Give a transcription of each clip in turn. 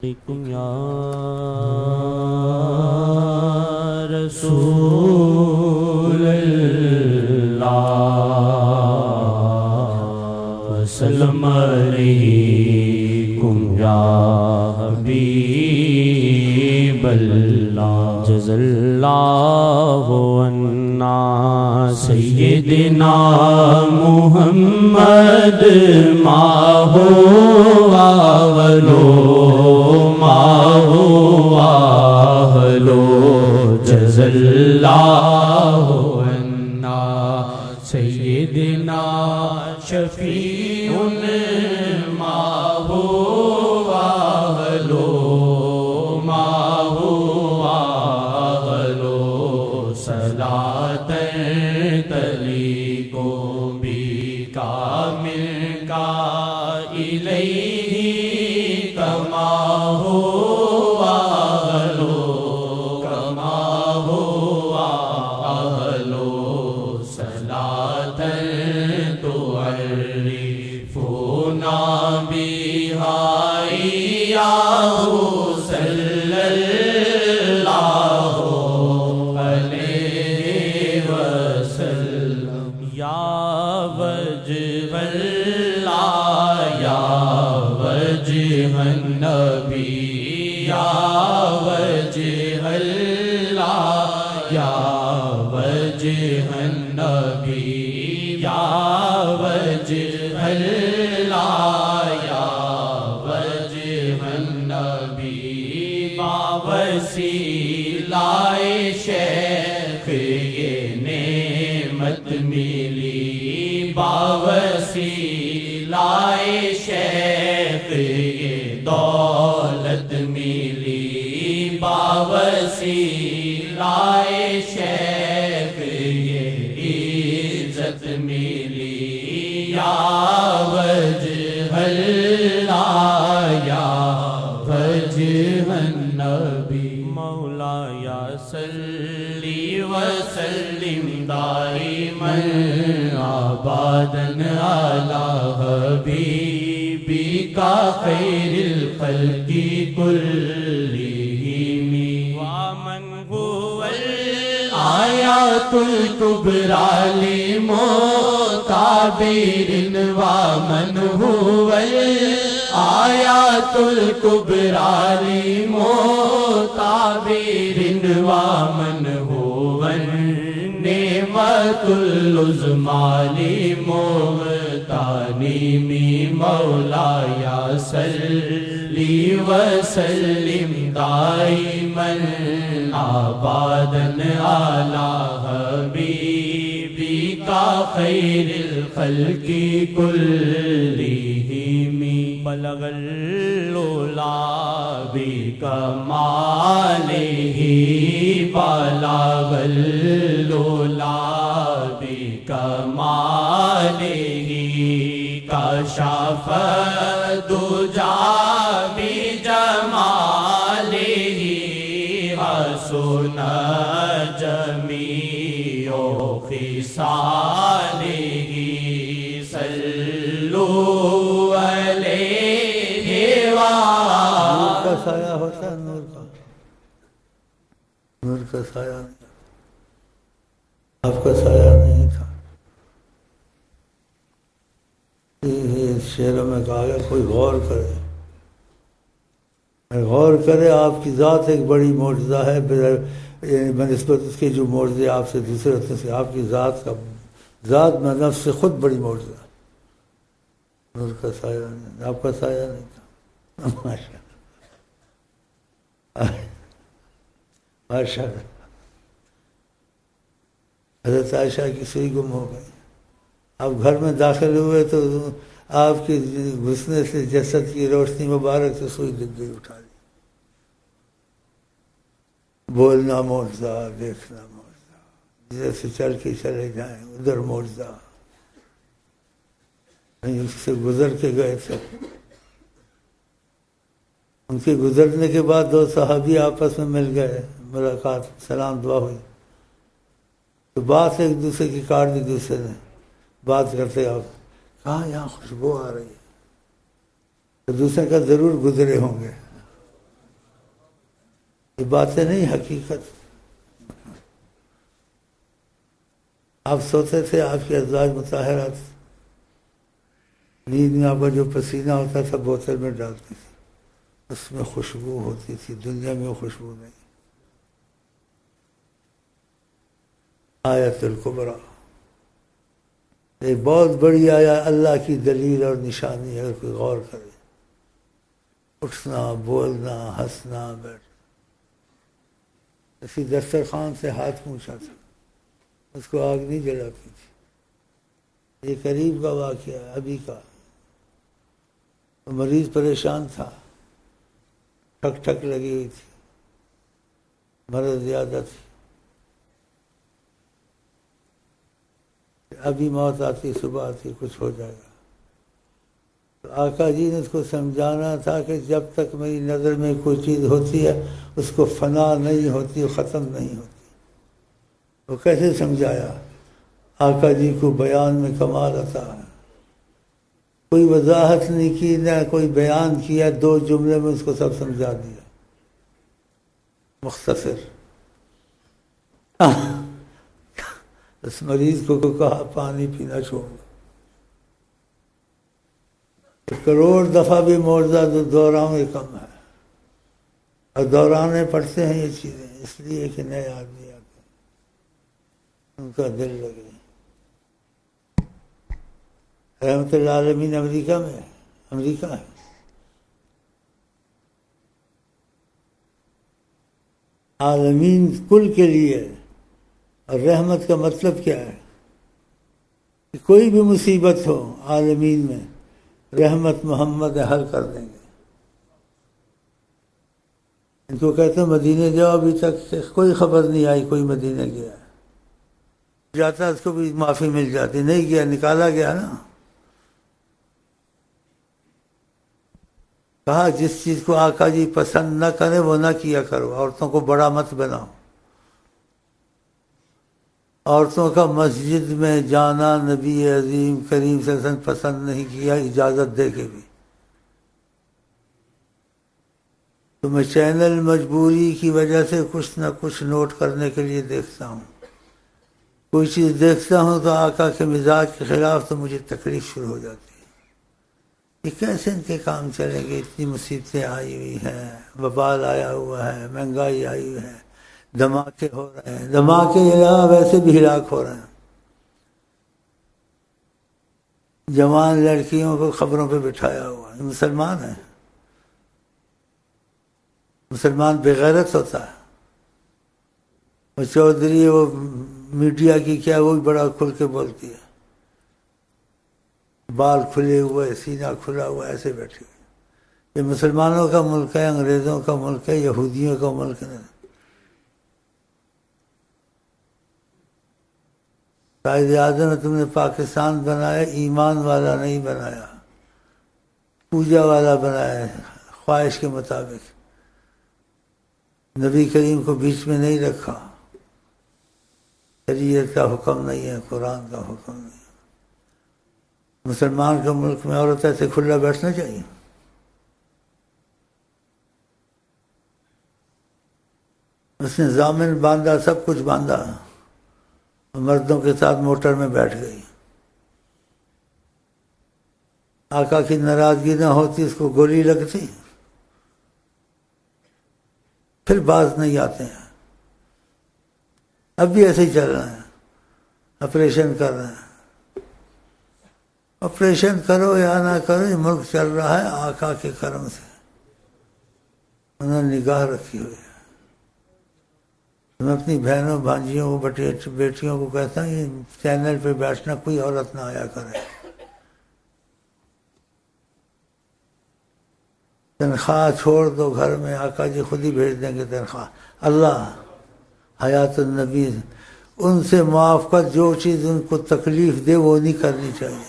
علیکم یا رسول اللہ وسلم علیکم یا حبیب اللہ جزا اللہ عنا سیدنا محمد ما ہوا جزا اللہ عنا سیدنا شفیع ما ہوا صلاۃ تلیق بک منک الیہ کما ہوا صلاۃ تعرفنا بہا ایاہ صلی اللہ علیہ وسلم یا وجہ اللہ یا وجہ النبی یا وجہ اللہ یا وجہ النبی یا وجہ اللہ یا وجہ النبی با وسیلہ شیخ یہ نعمت ملی با وسیلہ شیخ یہ دولت ملی با وسیلہ شیخ یہ عزت ملی یا وجہ اللہ یا وجہ النبی مولایا صلی وسلم دائما ابدا علی حبیبک خیر الخلق کلہم ومن هو الآیات الکبریٰ لمعتبر ومن هو الآیات الکبریٰ لمعتبر ومن هو النعمۃ العظمیٰ لمغتنم مولایا صلی وسلم دائما ابدا علی حبیبک خیر الخلق کلہم بلغ العلا بکمالہ بلغ العلا بکمالہ کشف الدجی بجمالہ حسن جمیع خصالہ صلوا علیہ نور کا سایہ ہوتا ہے، نور کا سایہ نہیں، آپ کا سایہ نہیں تھا۔ شعروں میں کہا گیا کوئی غور کرے، غور کرے، آپ کی ذات ایک بڑی معجزہ ہے، یعنی بنسبت اس کے جو معجزے آپ سے دوسرے ہوتے ہیں، آپ کی ذات میں نفس سے خود بڑی معجزہ ہے۔ نور کا سایہ نہیں، آپ کا سایہ نہیں تھا۔ ماشاء اللہ۔ حضرت عائشہ کی سوئی گم ہو گئی، آپ گھر میں داخل ہوئے تو آپ کے گھسنے سے جسد کی روشنی مبارک سے سوئی دب گئی، اٹھا لی۔ بولنا معجزہ، دیکھنا معجزہ، جیسے چل کے چلے جائیں ادھر معجزہ، اس سے گزر کے گئے تھے۔ ان کے گزرنے کے بعد دو صحابی آپس میں مل گئے، ملاقات، سلام دعا ہوئی، تو بات ایک دوسرے کی کاٹ دی، دوسرے نے بات کرتے آپ کہاں یہاں خوشبو آ رہی ہے، تو دوسرے کا ضرور گزرے ہوں گے، یہ باتیں نہیں حقیقت. آپ سوتے تھے آپ کی ازواج مطہرات نیند میں آپ کا جو پسینہ ہوتا تھا بوتل میں ڈالتی تھی، اس میں خوشبو ہوتی تھی، دنیا میں وہ خوشبو نہیں. آیت الکبریٰ ایک بہت بڑی آیا اللہ کی دلیل اور نشانی ہے، اگر کوئی غور کرے. اٹھنا، بولنا، ہنسنا، بیٹھنا. اسی دسترخوان سے ہاتھ پوچھا تھا، اس کو آگ نہیں جلاتی تھی. یہ قریب کا واقعہ ہے ابھی کا. مریض پریشان تھا، ٹھک ٹھک لگی ہوئی تھی، مرض زیادہ تھی. ابھی موت آتی، صبح آتی، کچھ ہو جائے گا. تو آقا جی نے اس کو سمجھانا تھا کہ جب تک میری نظر میں کوئی چیز ہوتی ہے اس کو فنا نہیں ہوتی، ختم نہیں ہوتی. وہ کیسے سمجھایا؟ آقا جی کو بیان میں کمال عطا ہے. کوئی وضاحت نہیں کی، نہ کوئی بیان کیا، 2 جملے میں اس کو سب سمجھا دیا، مختصر. اس مریض کو کہا پانی پینا چھوڑ دو. کروڑ دفعہ بھی معجزہ دوران میں کم ہے، اور دوران میں پڑھتے ہیں یہ چیزیں اس لیے کہ نئے آدمی آتے ہیں، ان کا دل لگے. رحمت اللہ عالمین امریکہ میں ہے، امریکہ ہے. عالمین کل کے لیے. اور رحمت کا مطلب کیا ہے؟ کہ کوئی بھی مصیبت ہو عالمین میں، رحمت محمد حل کر دیں گے. ان کو کہتے ہیں مدینے جاؤ، ابھی تک کوئی خبر نہیں آئی کوئی مدینے گیا. جاتا اس کو بھی معافی مل جاتی، نہیں گیا نکالا گیا نا. کہا جس چیز کو آقا جی پسند نہ کرے وہ نہ کیا کرو. عورتوں کو بڑا مت بناؤ. عورتوں کا مسجد میں جانا نبی عظیم کریم صلی اللہ علیہ وسلم پسند نہیں کیا، اجازت دے کے بھی. تو میں چینل مجبوری کی وجہ سے کچھ نہ کچھ نوٹ کرنے کے لیے دیکھتا ہوں. کوئی چیز دیکھتا ہوں تو آقا کے مزاج کے خلاف تو مجھے تکلیف شروع ہو جاتی ہے. یہ کیسے ان کے کام چلیں گے؟ اتنی مصیبتیں آئی ہوئی ہیں، وبال آیا ہوا ہے، مہنگائی آئی ہوئی ہے، دھماکے ہو رہے ہیں. دھماکے علاوہ ویسے بھی ہلاک ہو رہے ہیں. جوان لڑکیوں کو خبروں پہ بٹھایا ہوا ہے. مسلمان ہیں، مسلمان بغیرت ہوتا ہے. وہ چودھری وہ میڈیا کی کیا، وہ بھی بڑا کھل کے بولتی ہے، بال کھلے ہوئے، سینہ کھلا ہوا، ایسے بیٹھے ہوئے. یہ مسلمانوں کا ملک ہے، انگریزوں کا ملک ہے، یہودیوں کا ملک ہے. قائد اعظم نے تم نے پاکستان بنایا، ایمان والا نہیں بنایا، پوجا والا بنایا ہے، خواہش کے مطابق. نبی کریم کو بیچ میں نہیں رکھا. شریعت کا حکم نہیں ہے، قرآن کا حکم نہیں ہے. مسلمان کے ملک میں عورت ایسے کھلا بیٹھنا چاہیے؟ اس نے ضامن باندھا، سب کچھ باندھا، مردوں کے ساتھ موٹر میں بیٹھ گئی. آقا کی ناراضگی نہ ہوتی اس کو گولی لگتی. پھر باز نہیں آتے ہیں. اب بھی ایسے ہی چل رہے ہیں، آپریشن کر رہے ہیں. آپریشن کرو یا نہ کرو، یہ ملک چل رہا ہے آقا کے کرم سے. انہوں نے نگاہ رکھی ہوئی ہے. میں اپنی بہنوں بھانجیوں کو بیٹیوں کو کہتا ہوں یہ چینل پہ بیٹھنا کوئی عورت نہ آیا کرے. تنخواہ چھوڑ دو گھر میں، آقا جی خود ہی بھیج دیں گے تنخواہ. اللہ حیات النبی ان سے معاف کر، جو چیز ان کو تکلیف دے وہ نہیں کرنی چاہیے.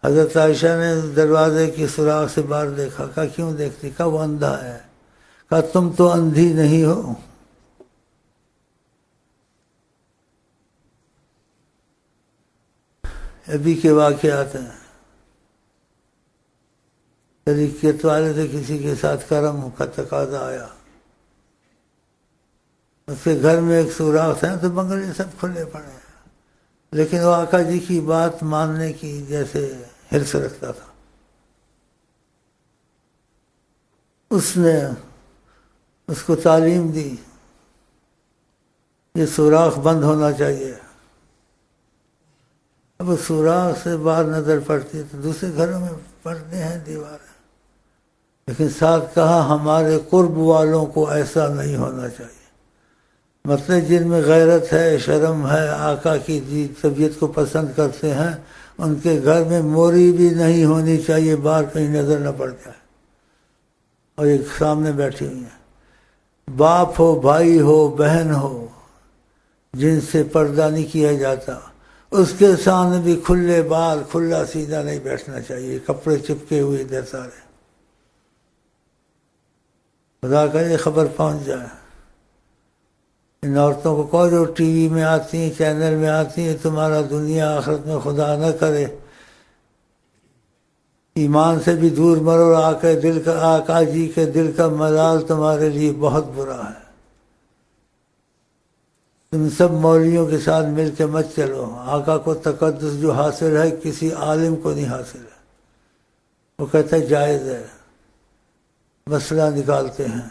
حضرت عائشہ نے دروازے کی سوراخ سے باہر دیکھا. کہا کیوں دیکھتی؟ کہا وہ اندھا ہے. کہا تم تو اندھی نہیں ہو. ابھی کے واقعات ہیں. طریقت والے سے کسی کے ساتھ کرم کا تقاضا آیا، اس کے گھر میں ایک سوراخ ہے تو بنگلے سب کھلے پڑے ہیں، لیکن وہ آقا جی کی بات ماننے کی جیسے حرص رکھتا تھا۔ اس نے اس کو تعلیم دی، یہ سوراخ بند ہونا چاہیے۔ اب اس سوراخ سے باہر نظر پڑتی ہے تو دوسرے گھروں میں پردے ہیں، دیواریں، لیکن ساتھ کہا ہمارے قرب والوں کو ایسا نہیں ہونا چاہیے۔ مطلب جن میں غیرت ہے، شرم ہے، آقا کی طبیعت کو پسند کرتے ہیں، ان کے گھر میں موری بھی نہیں ہونی چاہیے، باہر کہیں نظر نہ پڑ جائے۔ اور ایک سامنے بیٹھی ہوئی ہیں، باپ ہو، بھائی ہو، بہن ہو، جن سے پردہ نہیں کیا جاتا، اس کے سامنے بھی کھلے بال، کھلا سیدھا نہیں بیٹھنا چاہیے، کپڑے چپکے ہوئے ادھر سارے۔ خدا کرے خبر پہنچ جائے ان عورتوں کو، کوئی جو ٹی وی میں آتی ہیں، چینل میں آتی ہیں، تمہارا دنیا آخرت میں خدا نہ کرے ایمان سے بھی دور مرو، آقا جی کے دل کا ملال تمہارے لیے بہت برا ہے۔ تم سب مولویوں کے ساتھ مل کے مت چلو، آقا کو تقدس جو حاصل ہے کسی عالم کو نہیں حاصل ہے۔ وہ کہتا ہے جائز ہے، مسئلہ نکالتے ہیں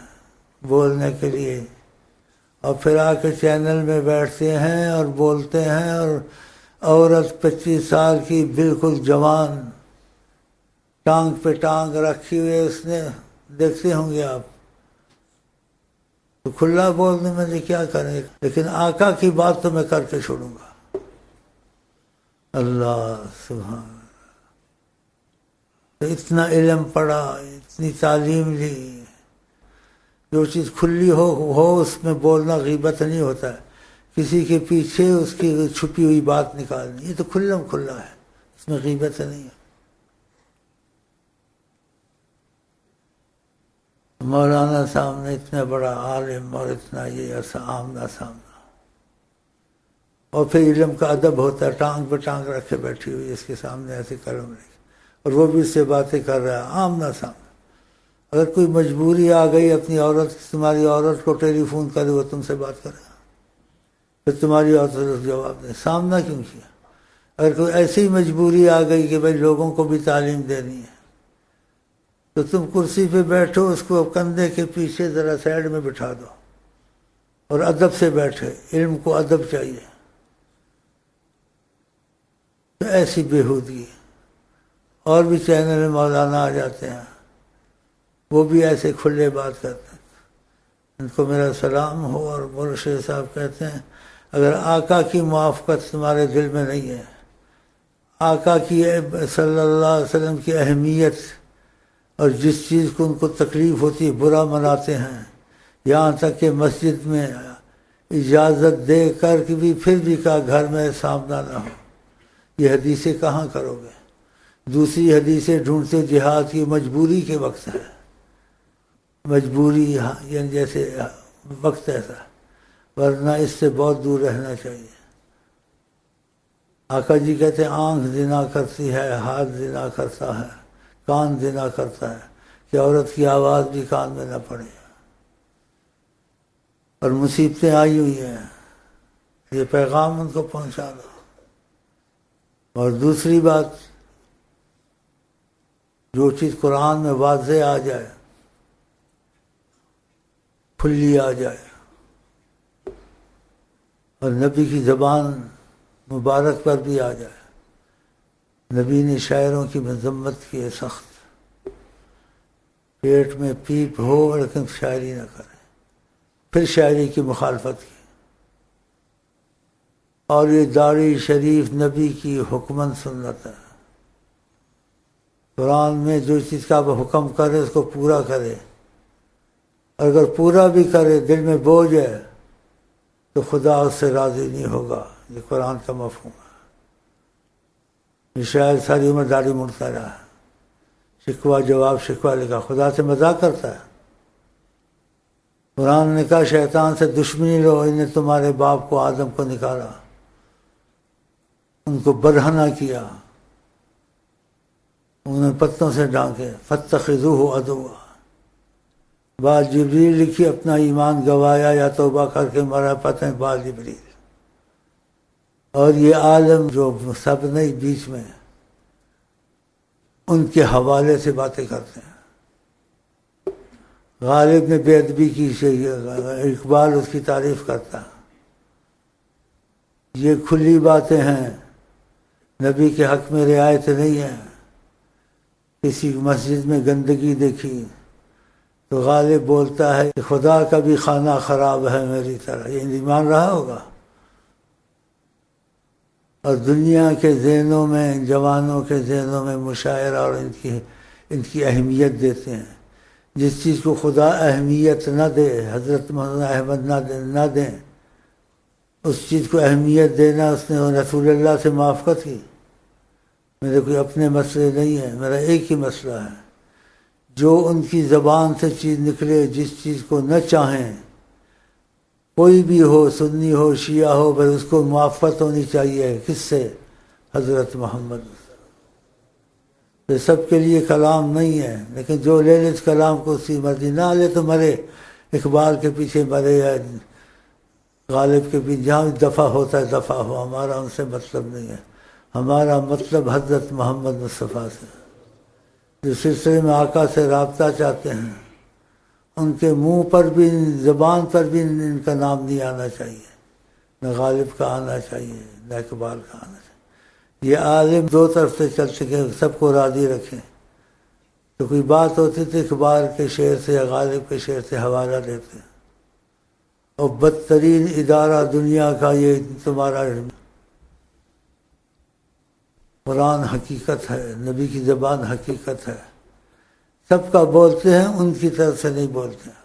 بولنے کے لیے، اور پھر آ کے چینل میں بیٹھتے ہیں اور بولتے ہیں، اور عورت 25 سال کی بالکل جوان، ٹانگ پہ ٹانگ رکھی ہوئی ہے اس نے، دیکھتے ہوں گے آپ، تو کھلا بولنے میں کیا کریں، لیکن آقا کی بات تو میں کر کے چھوڑوں گا۔ اللہ سبحان، اتنا علم پڑھا، اتنی تعلیم لی، جو چیز کھلی ہو اس میں بولنا غیبت نہیں ہوتا ہے، کسی کے پیچھے اس کی چھپی ہوئی بات نکالنی، یہ تو کھلا ہے، اس میں غیبت نہیں ہے۔ مولانا صاحب نے اتنا بڑا عالم اور اتنا یہ ایسا آمنا سامنا، اور پھر علم کا ادب ہوتا ہے، ٹانگ پہ ٹانگ رکھ کے بیٹھی ہوئی اس کے سامنے ایسے قلم رکھی، اور وہ بھی اس سے باتیں کر رہا ہے آمنا سامنا۔ اگر کوئی مجبوری آ گئی اپنی عورت، تمہاری عورت کو ٹیلی فون کرے، وہ تم سے بات کرے، پھر تمہاری عورت جواب دے، سامنا کیوں کیا؟ اگر کوئی ایسی مجبوری آ گئی کہ بھائی لوگوں کو بھی تعلیم دینی ہے، تو تم کرسی پہ بیٹھو، اس کو کندھے کے پیچھے ذرا سائڈ میں بٹھا دو، اور ادب سے بیٹھے، علم کو ادب چاہیے۔ تو ایسی بےہودگی، اور بھی چینل میں مولانا آ جاتے ہیں، وہ بھی ایسے کھلے بات کرتے ہیں۔ ان کو میرا سلام ہو، اور مرشد صاحب کہتے ہیں اگر آقا کی موافقت تمہارے دل میں نہیں ہے، آقا کی صلی اللہ علیہ وسلم کی اہمیت، اور جس چیز کو ان کو تکلیف ہوتی ہے برا مناتے ہیں، یہاں تک کہ مسجد میں اجازت دے کر کے بھی پھر بھی کہا گھر میں سامنا نہ ہو، یہ حدیثیں کہاں کرو گے؟ دوسری حدیثیں ڈھونڈتے جہاد کی مجبوری کے وقت ہے، مجبوری یعنی جیسے وقت ایسا، ورنہ اس سے بہت دور رہنا چاہیے۔ آقا جی کہتے ہیں آنکھ زنا کرتی ہے، ہاتھ زنا کرتا ہے، کان زنا کرتا ہے، کہ عورت کی آواز بھی کان میں نہ پڑے، اور مصیبتیں آئی ہوئی ہیں، یہ پیغام ان کو پہنچا دو۔ اور دوسری بات، جو چیز قرآن میں واضح آ جائے، کھلی آ جائے، اور نبی کی زبان مبارک پر بھی آ جائے، نبی نے شاعروں کی مذمت کی ہے سخت، پیٹ میں پیپ ہو لیکن شاعری نہ کرے، پھر شاعری کی مخالفت کی، اور یہ داڑھی شریف نبی کی حکمن سنت ہے، قرآن میں جو چیز کا حکم کرے اس کو پورا کرے، اور اگر پورا بھی کرے دل میں بوجھ ہے تو خدا اس سے راضی نہیں ہوگا، یہ قرآن کا مفہوم ہے۔ یہ شاعر ساری عمر داڑھی مڑتا رہا، شکوہ جواب شکوہ لکھا، خدا سے مذاق کرتا ہے۔ قرآن نے کہا شیطان سے دشمنی لو، انہیں تمہارے باپ کو آدم کو نکالا، ان کو برہنہ کیا، انہوں نے پتوں سے ڈانکے، فاتخذوہ عدوا، بعد جبریل لکھی اپنا ایمان گوایا یا توبہ کر کے مرا، پتہ ہے بعد جبریل۔ اور یہ عالم جو سب نہیں بیچ میں ان کے حوالے سے باتیں کرتے ہیں۔ غالب نے بے ادبی کی، اقبال اس کی تعریف کرتا۔ یہ کھلی باتیں ہیں، نبی کے حق میں رعایت نہیں ہے۔ کسی مسجد میں گندگی دیکھی تو غالب بولتا ہے کہ خدا کا بھی خانہ خراب ہے میری طرح، یہ ایمان رہا ہوگا۔ اور دنیا کے ذہنوں میں، جوانوں کے ذہنوں میں مشاعرہ اور ان کی اہمیت دیتے ہیں۔ جس چیز کو خدا اہمیت نہ دے، حضرت مولانا احمد نہ دیں، اس چیز کو اہمیت دینا، اس نے رسول اللہ سے موافقت کی۔ میرے کوئی اپنے مسئلے نہیں ہیں، میرا ایک ہی مسئلہ ہے، جو ان کی زبان سے چیز نکلے، جس چیز کو نہ چاہیں، کوئی بھی ہو، سنی ہو، شیعہ ہو، بس اس کو موافقت ہونی چاہیے۔ کس سے؟ حضرت محمد۔ یہ سب کے لیے کلام نہیں ہے، لیکن جو لے لے اس کلام کو اسی مرضی، نہ لے تو مرے، اقبال کے پیچھے مرے یا غالب کے پیچھے، جہاں دفع ہوتا ہے دفع ہو، ہمارا ان سے مطلب نہیں ہے۔ ہمارا مطلب حضرت محمد مصطفیٰ سے، جو سلسلے میں آقا سے رابطہ چاہتے ہیں، ان کے منہ پر بھی، زبان پر بھی ان کا نام نہیں آنا چاہیے، نہ غالب کا آنا چاہیے، نہ اقبال کا آنا چاہیے۔ یہ عالم دو طرف سے چل سکے، سب کو راضی رکھیں۔ تو کوئی بات ہوتی تھی اقبال کے شعر سے یا غالب کے شعر سے حوالہ دیتے، اور بدترین ادارہ دنیا کا یہ تمہارا قرآن حقیقت ہے، نبی کی زبان حقیقت ہے، سب کا بولتے ہیں، ان کی طرف سے نہیں بولتے ہیں۔